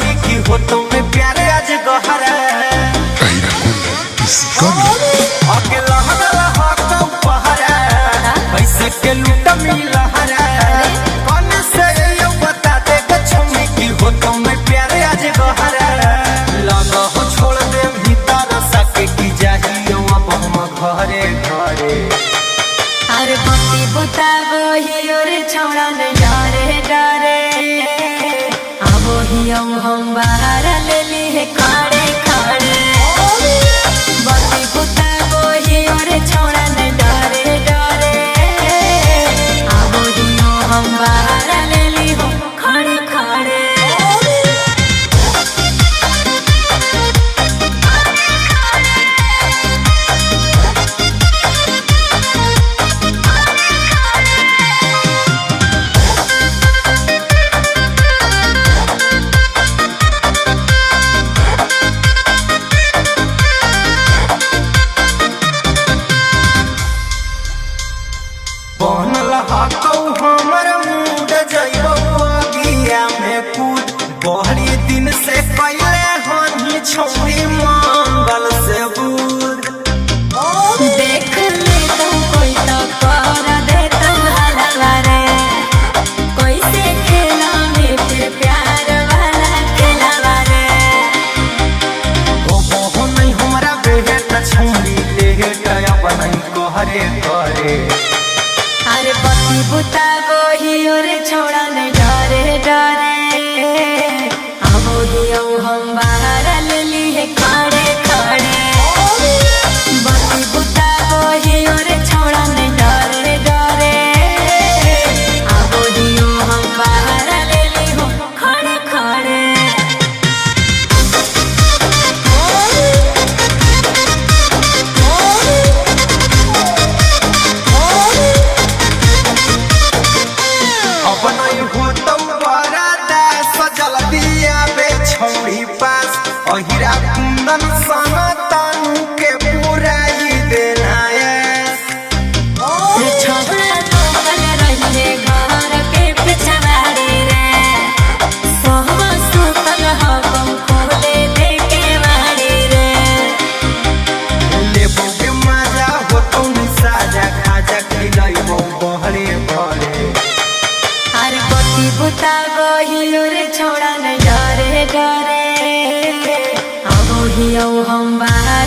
छोड़ी की हो तुम्हें प्यारे आज गहरा अकेला हगला हक पहरा पैसे के लूट मिलहरा कौन से ये बता दे गछमी की हो तुम्हें प्यारे आज गहरा लगा हो छोड़ दे भीतर सके की जाहियो अब हम घरे घरे अरे पति बुताबो हियो रे छोड़ा ने डरे डरे आबो हियो हम बाहर ले ली है खाड़े खाड़े पति बुताबो हियो रे छोड़ा ने डरे डरे आबो हियो हम बाहर ले ली हो खाड़े खाड़े बनल हकौ हमर मूड जइबो अगिया में कूद बहरी दिन से पहले हनी छोड़ी मंगल से दूर देख ले तुम कोई तो कर दे तुम हलवा रे कोई से खेला में फिर प्यार वाला खेलवा रे ओ बहो नहीं हमरा बेहट छोड़ी लेहट अब नहीं कहरे करे अरे पति बुताबो हियो रे छोड़ा ने डरे डरे आबो हियो हम बाहर ले ली है खाड़े खाड़े पति बुताबो हियो रे छोड़ा ने डरे डरे आबो हियो हम बाहर ले ली हो खाड़े खाड़े अब नहीं हो तुम बरादा सजल दिया बे छोड़ी पास अहिरा कुंदन संग तनु के पुराई देना रे छोड़ा तो कल रहिए घर के पिछवाड़ी रे सोहबा सुतल हम खोले दे के वाड़ी रे लेबो के मजा हो तुम साजा खाजा खिलाइबो बहरे बहरे अरे पति बुताबो हियो रे छोड़ा ने डरे डरे आबो हियो हम बाहर